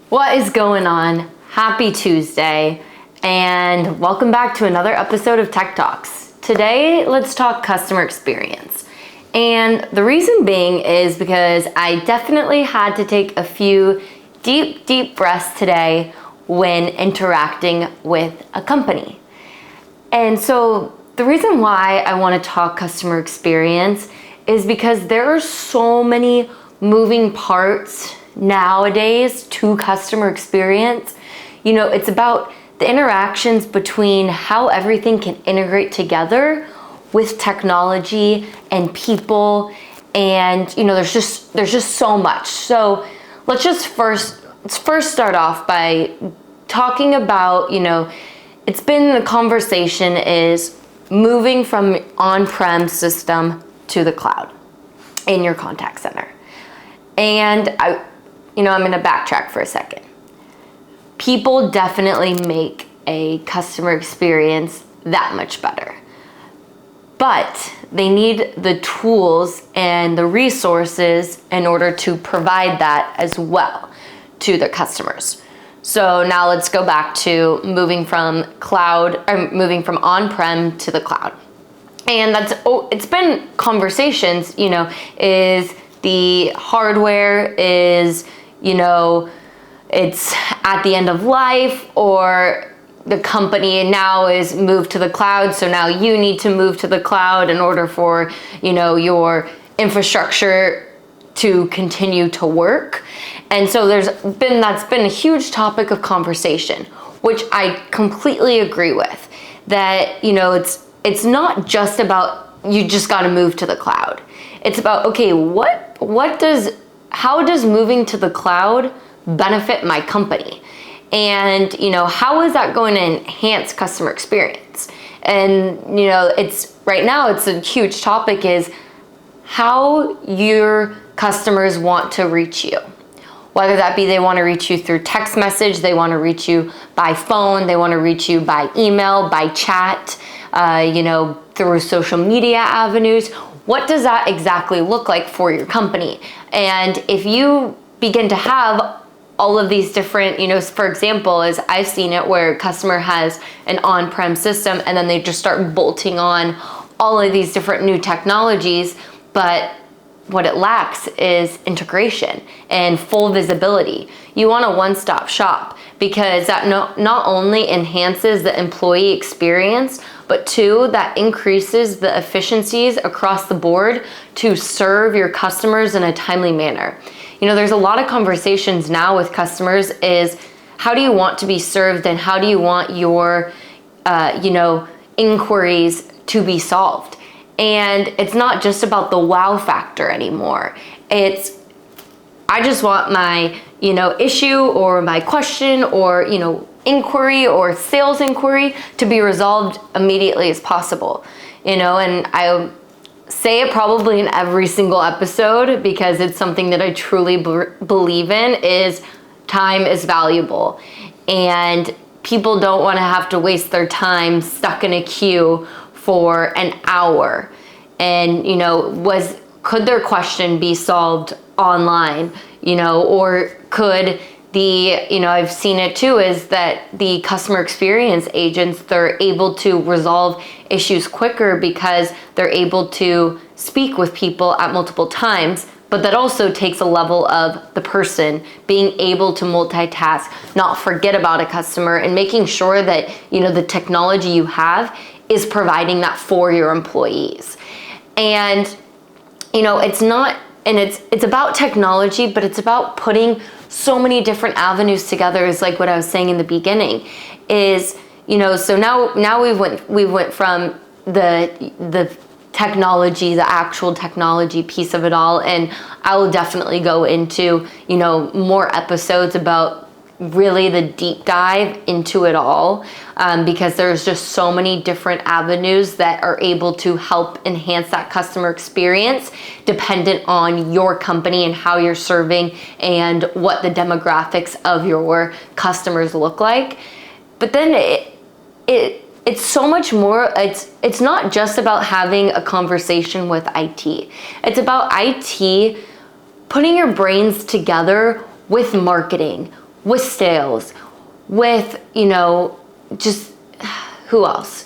What is going on? Happy Tuesday, and welcome back to another episode of Tech Talks. Today, let's talk customer experience. And the reason being is because I definitely had to take a few deep breaths today when interacting with a company. And so the reason why I want to talk customer experience is because there are so many moving parts nowadays to customer experience. You know, it's about the interactions between how everything can integrate together with technology and people, and you know, there's just so much. So let's first start off by talking about, you know, it's been the conversation is moving from on-prem system to the cloud in your contact center. And I'm going to backtrack for a second. People definitely make a customer experience that much better, but they need the tools and the resources in order to provide that as well to their customers. So now let's go back to moving from on-prem to the cloud. And it's been conversations, you know, is the hardware is, you know, it's at the end of life, or the company now is moved to the cloud, so now you need to move to the cloud in order for, you know, your infrastructure to continue to work. And so that's been a huge topic of conversation, which I completely agree with. That, you know, it's not just about you just got to move to the cloud. It's about, okay, how does moving to the cloud benefit my company? And, you know, how is that going to enhance customer experience? And, you know, right now it's a huge topic is how your customers want to reach you. Whether that be they want to reach you through text message, they want to reach you by phone, they want to reach you by email, by chat, you know, through social media avenues. What does that exactly look like for your company? And if you begin to have all of these different, you know, for example, as I've seen it where a customer has an on-prem system and then they just start bolting on all of these different new technologies, but what it lacks is integration and full visibility. You want a one-stop shop because that not only enhances the employee experience, but two, that increases the efficiencies across the board to serve your customers in a timely manner. You know, there's a lot of conversations now with customers is how do you want to be served and how do you want your, inquiries to be solved? And it's not just about the wow factor anymore. I just want my, you know, issue or my question or, you know, inquiry or sales inquiry to be resolved immediately as possible. You know, and I say it probably in every single episode because it's something that I truly believe in is time is valuable. And people don't want to have to waste their time stuck in a queue for an hour. And, you know, could their question be solved online, you know, or could I've seen it too, is that the customer experience agents, they're able to resolve issues quicker because they're able to speak with people at multiple times, but that also takes a level of the person being able to multitask, not forget about a customer, and making sure that, you know, the technology you have is providing that for your employees. And, you know, it's about technology, but it's about putting so many different avenues together is like what I was saying in the beginning is, you know, so now we went from the technology, the actual technology piece of it all. And I will definitely go into, you know, more episodes about really the deep dive into it all, because there's just so many different avenues that are able to help enhance that customer experience dependent on your company and how you're serving and what the demographics of your customers look like. But then it's so much more. It's not just about having a conversation with IT. It's about IT putting your brains together with marketing, with sales, with, just who else?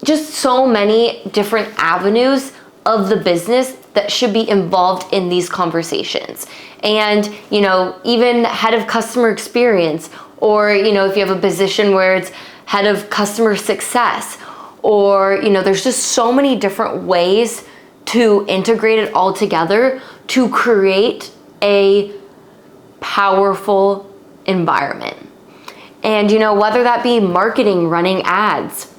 Just so many different avenues of the business that should be involved in these conversations. And, even head of customer experience, or, if you have a position where it's head of customer success, or, there's just so many different ways to integrate it all together to create a powerful environment. And, whether that be marketing, running ads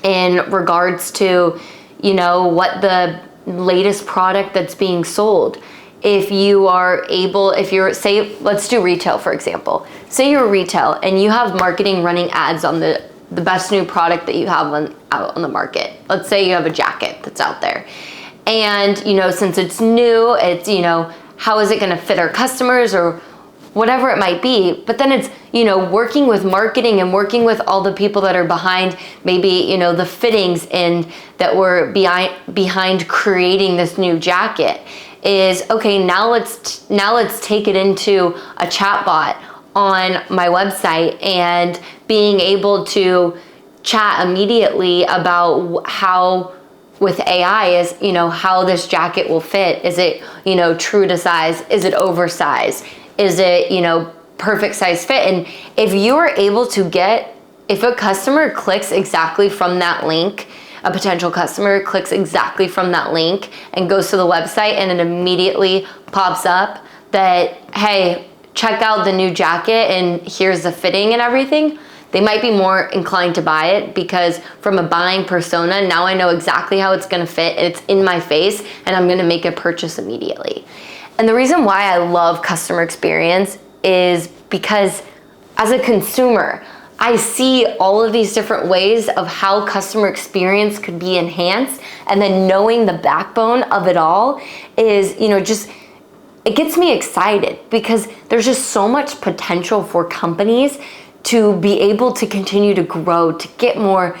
in regards to, what the latest product that's being sold. If you're, say, let's do retail, for example. Say you're retail and you have marketing running ads on the best new product that you have out on the market. Let's say you have a jacket that's out there. And, since it's new, it's, how is it going to fit our customers or whatever it might be. But then it's, working with marketing and working with all the people that are behind maybe, the fittings and that were behind creating this new jacket is, okay, now let's take it into a chatbot on my website and being able to chat immediately about how with AI is, how this jacket will fit. Is it, true to size? Is it oversized? Is it, perfect size fit? And if you are able to if a customer clicks exactly from that link, a potential customer clicks exactly from that link and goes to the website and it immediately pops up that, hey, check out the new jacket and here's the fitting and everything, they might be more inclined to buy it because from a buying persona, now I know exactly how it's gonna fit, it's in my face, and I'm gonna make a purchase immediately. And the reason why I love customer experience is because as a consumer, I see all of these different ways of how customer experience could be enhanced, and then knowing the backbone of it all is, it gets me excited because there's just so much potential for companies to be able to continue to grow, to get more,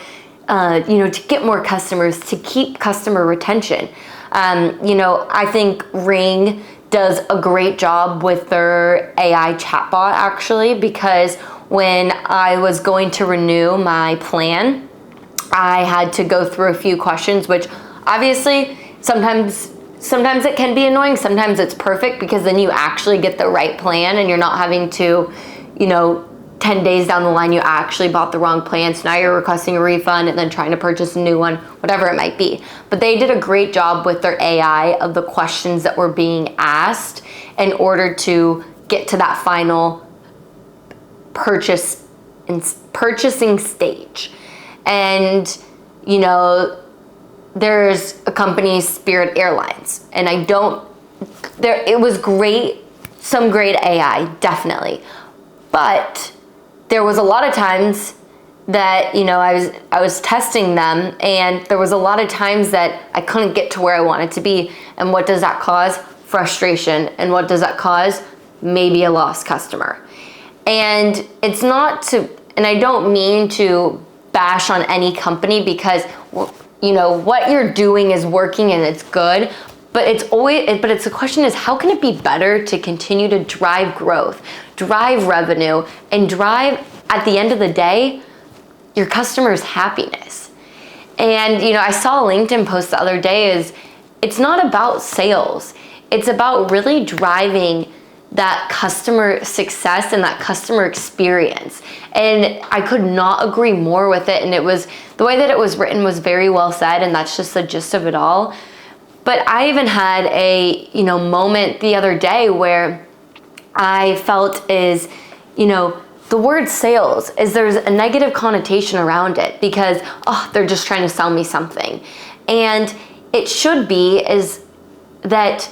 to get more customers, to keep customer retention. I think Ring does a great job with their AI chatbot actually, because when I was going to renew my plan, I had to go through a few questions, which obviously sometimes it can be annoying, sometimes it's perfect because then you actually get the right plan and you're not having to, 10 days down the line you actually bought the wrong plan, so now you're requesting a refund and then trying to purchase a new one, whatever it might be. But they did a great job with their AI of the questions that were being asked in order to get to that final purchasing stage. And there's a company, Spirit Airlines, and it was great, some great AI, definitely. But there was a lot of times that, I was testing them, and there was a lot of times that I couldn't get to where I wanted to be. And what does that cause? Frustration. And what does that cause? Maybe a lost customer. And it's not to, and I don't mean to bash on any company because, what you're doing is working and it's good. But the question is, how can it be better to continue to drive growth, drive revenue, and drive, at the end of the day, your customers' happiness? And, I saw a LinkedIn post the other day it's not about sales. It's about really driving that customer success and that customer experience. And I could not agree more with it. And the way that it was written was very well said, and that's just the gist of it all. But I even had a, moment the other day where I felt the word sales there's a negative connotation around it because, they're just trying to sell me something. And it should be is that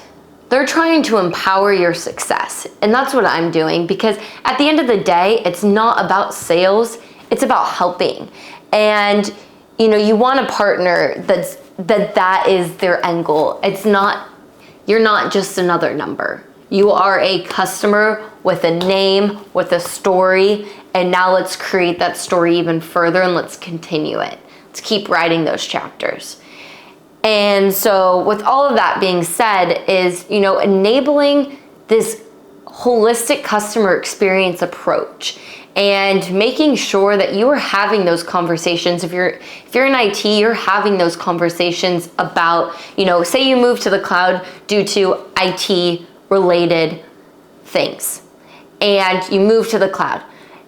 they're trying to empower your success. And that's what I'm doing, because at the end of the day, it's not about sales, it's about helping. And, you want a partner that is their end goal. You're not just another number. You are a customer with a name, with a story, and now let's create that story even further and let's continue it. Let's keep writing those chapters. And so with all of that being said is, enabling this holistic customer experience approach and making sure that you are having those conversations. If you're in IT, you're having those conversations about, say you move to the cloud due to IT related things and you move to the cloud.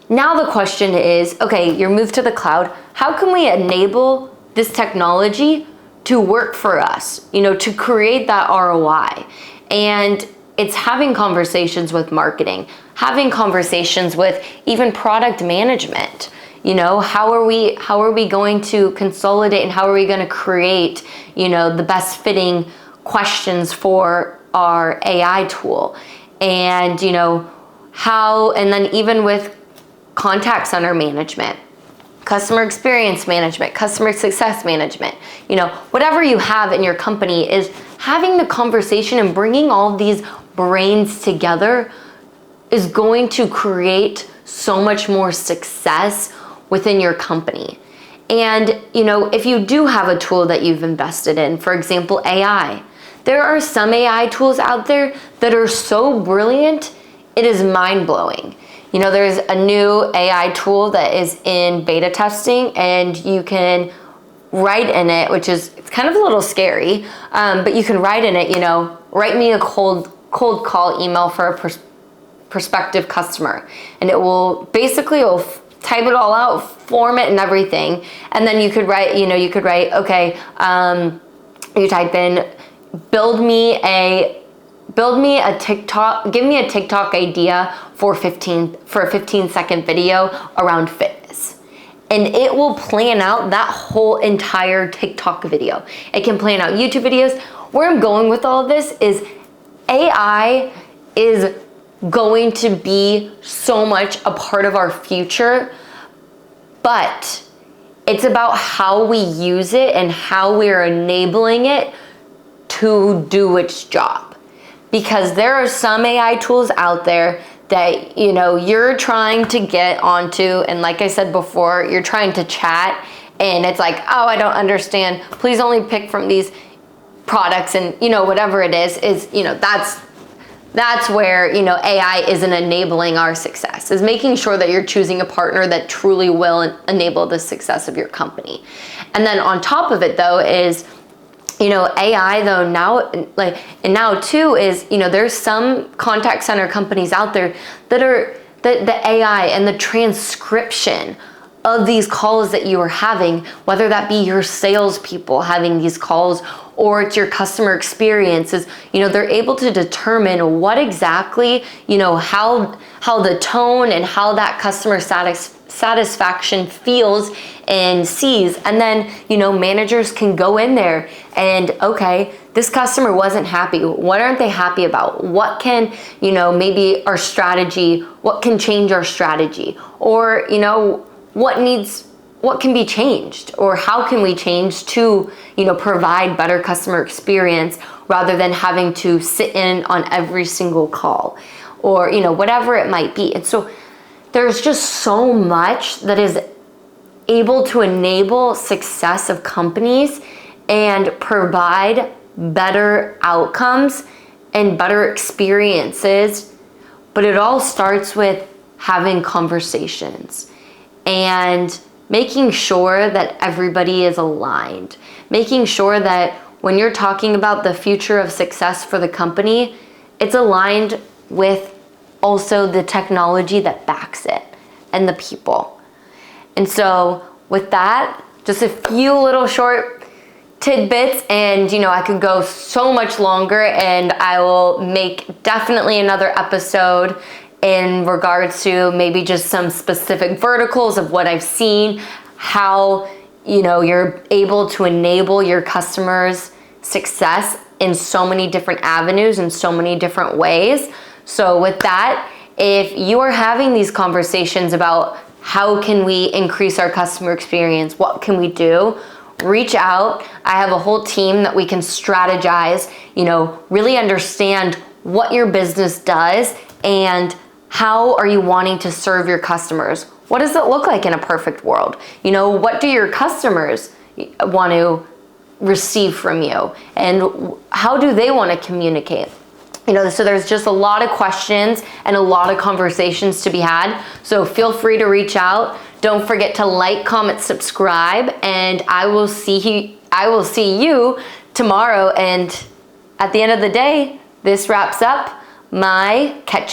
Now the question is, okay, you're moved to the cloud. How can we enable this technology to work for us, to create that ROI? And it's having conversations with marketing, having conversations with even product management. How are we going to consolidate and how are we going to create, the best fitting questions for our AI tool? And, and then even with contact center management, customer experience management, customer success management, whatever you have in your company, is having the conversation and bringing all of these brains together is going to create so much more success within your company. And, if you do have a tool that you've invested in, for example, AI, there are some AI tools out there that are so brilliant, it is mind-blowing. There's a new AI tool that is in beta testing, and you can write in it, which is, it's kind of a little scary, but you can write in it, write me a cold call email for a prospective customer. And it will basically, type it all out, form it and everything. And then you could write, okay, you type in, build me a TikTok, give me a TikTok idea for a 15-second video around fitness. And it will plan out that whole entire TikTok video. It can plan out YouTube videos. Where I'm going with all of this is AI is going to be so much a part of our future, but it's about how we use it and how we're enabling it to do its job. Because there are some AI tools out there that, you're trying to get onto, and like I said before, you're trying to chat, and it's like, oh, I don't understand. Please only pick from these products, and whatever it is, that's where, AI isn't enabling our success, is making sure that you're choosing a partner that truly will enable the success of your company. And then on top of it though is, AI though now too is, there's some contact center companies out there that are the AI and the transcription of these calls that you are having, whether that be your salespeople having these calls or it's your customer experiences, they're able to determine what exactly, how the tone and how that customer satisfaction feels and sees. And then, managers can go in there and, okay, this customer wasn't happy. What aren't they happy about? What can, maybe our strategy, what can change our strategy? Or, what can be changed, or how can we change to, provide better customer experience rather than having to sit in on every single call, or, whatever it might be. And so there's just so much that is able to enable success of companies and provide better outcomes and better experiences. But it all starts with having conversations and making sure that everybody is aligned, making sure that when you're talking about the future of success for the company, it's aligned with also the technology that backs it and the people. And so with that, just a few little short tidbits, and I could go so much longer, and I will make definitely another episode in regards to maybe just some specific verticals of what I've seen, how you're able to enable your customers' success in so many different avenues and so many different ways. So with that, if you are having these conversations about how can we increase our customer experience, what can we do, reach out. I have a whole team that we can strategize, really understand what your business does and how are you wanting to serve your customers? What does it look like in a perfect world? What do your customers want to receive from you? And how do they want to communicate? So there's just a lot of questions and a lot of conversations to be had. So feel free to reach out. Don't forget to like, comment, subscribe, and I will see you tomorrow. And at the end of the day, this wraps up my catch